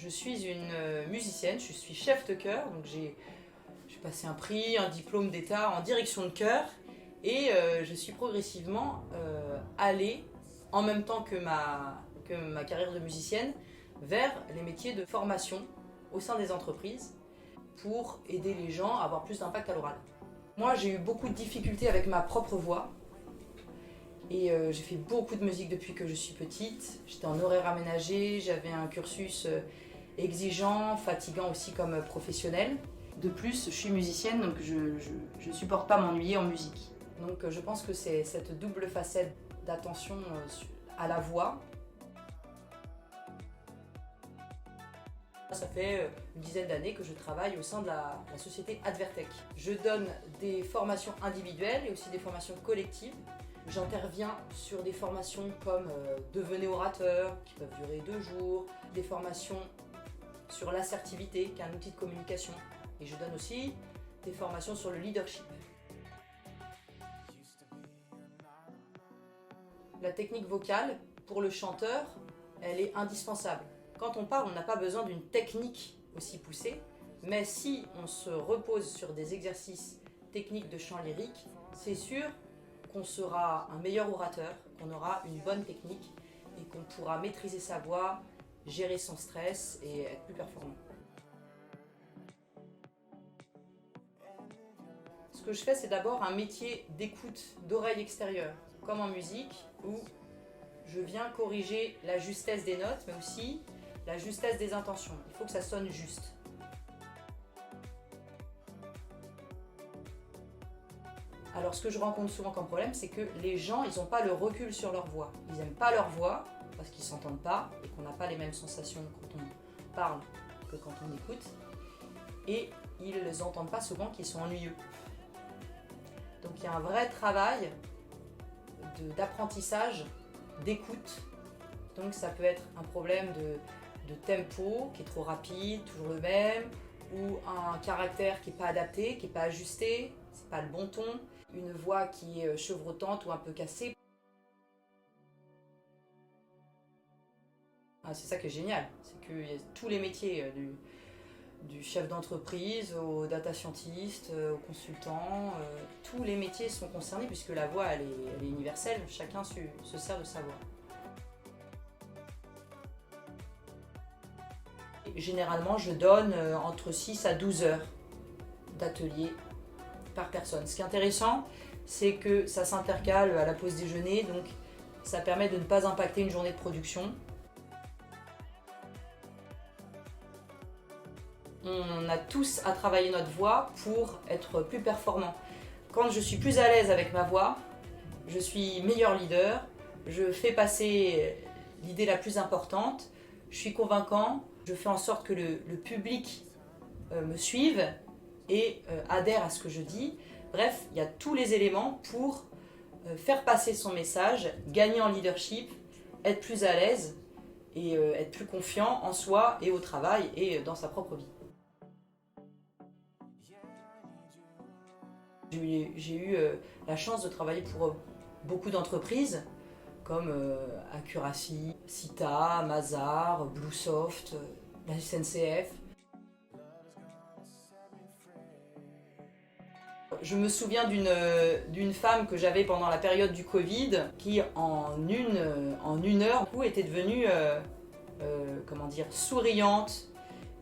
Je suis une musicienne, je suis chef de chœur, donc j'ai passé un prix, un diplôme d'État en direction de chœur et je suis progressivement allée, en même temps que ma carrière de musicienne, vers les métiers de formation au sein des entreprises pour aider les gens à avoir plus d'impact à l'oral. Moi, j'ai eu beaucoup de difficultés avec ma propre voix et j'ai fait beaucoup de musique depuis que je suis petite. J'étais en horaire aménagé, j'avais un cursus exigeant, fatigant aussi comme professionnel. De plus, je suis musicienne, donc je ne supporte pas m'ennuyer en musique. Donc je pense que c'est cette double facette d'attention à la voix. Ça fait une dizaine d'années que je travaille au sein de la société Advertech. Je donne des formations individuelles et aussi des formations collectives. J'interviens sur des formations comme devenez orateur, qui peuvent durer 2 jours, des formations sur l'assertivité, qui est un outil de communication. Et je donne aussi des formations sur le leadership. La technique vocale, pour le chanteur, elle est indispensable. Quand on parle, on n'a pas besoin d'une technique aussi poussée, mais si on se repose sur des exercices techniques de chant lyrique, c'est sûr qu'on sera un meilleur orateur, qu'on aura une bonne technique et qu'on pourra maîtriser sa voix, gérer son stress et être plus performant. Ce que je fais, c'est d'abord un métier d'écoute d'oreille extérieure, comme en musique, où je viens corriger la justesse des notes, mais aussi la justesse des intentions. Il faut que ça sonne juste. Alors, ce que je rencontre souvent comme problème, c'est que les gens, ils n'ont pas le recul sur leur voix. Ils n'aiment pas leur voix parce qu'ils ne s'entendent pas et qu'on n'a pas les mêmes sensations quand on parle que quand on écoute. Et ils n'entendent pas souvent qu'ils sont ennuyeux. Donc, il y a un vrai travail d'apprentissage, d'écoute. Donc, ça peut être un problème de tempo qui est trop rapide, toujours le même, ou un caractère qui n'est pas adapté, qui n'est pas ajusté, c'est pas le bon ton, une voix qui est chevrotante ou un peu cassée. Ah, c'est ça qui est génial, c'est que y a tous les métiers, du chef d'entreprise au data scientist, au consultant, tous les métiers sont concernés puisque la voix elle est universelle, chacun se sert de sa voix. Généralement, je donne entre 6 à 12 heures d'atelier par personne. Ce qui est intéressant, c'est que ça s'intercale à la pause déjeuner, donc ça permet de ne pas impacter une journée de production. On a tous à travailler notre voix pour être plus performant. Quand je suis plus à l'aise avec ma voix, je suis meilleur leader, je fais passer l'idée la plus importante, je suis convaincant, je fais en sorte que le public me suive et adhère à ce que je dis. Bref, il y a tous les éléments pour faire passer son message, gagner en leadership, être plus à l'aise et être plus confiant en soi et au travail et dans sa propre vie. J'ai eu la chance de travailler pour beaucoup d'entreprises comme Accuracy, Sita, Mazars, Bluesoft, la SNCF. Je me souviens d'une femme que j'avais pendant la période du Covid qui en une heure était devenue souriante.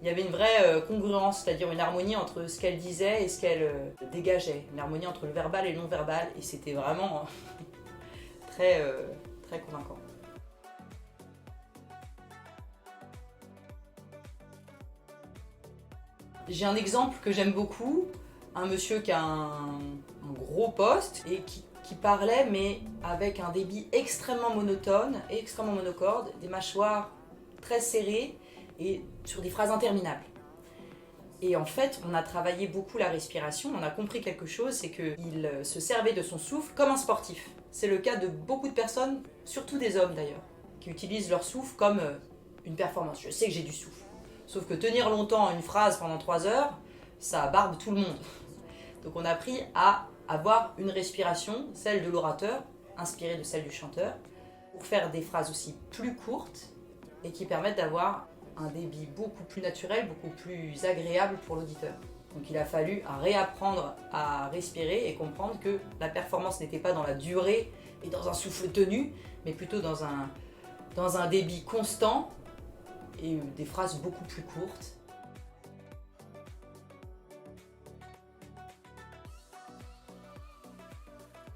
Il y avait une vraie congruence, c'est-à-dire une harmonie entre ce qu'elle disait et ce qu'elle dégageait, une harmonie entre le verbal et le non-verbal, et c'était vraiment très convaincant. J'ai un exemple que j'aime beaucoup, un monsieur qui a un gros poste et qui parlait mais avec un débit extrêmement monotone et extrêmement monocorde, des mâchoires très serrées et sur des phrases interminables. Et en fait, on a travaillé beaucoup la respiration, on a compris quelque chose, c'est qu'il se servait de son souffle comme un sportif. C'est le cas de beaucoup de personnes, surtout des hommes d'ailleurs, qui utilisent leur souffle comme une performance. Je sais que j'ai du souffle. Sauf que tenir longtemps une phrase pendant 3 heures, ça barbe tout le monde. Donc on a appris à avoir une respiration, celle de l'orateur, inspirée de celle du chanteur, pour faire des phrases aussi plus courtes et qui permettent d'avoir un débit beaucoup plus naturel, beaucoup plus agréable pour l'auditeur. Donc il a fallu réapprendre à respirer et comprendre que la performance n'était pas dans la durée et dans un souffle tenu, mais plutôt dans un débit constant et des phrases beaucoup plus courtes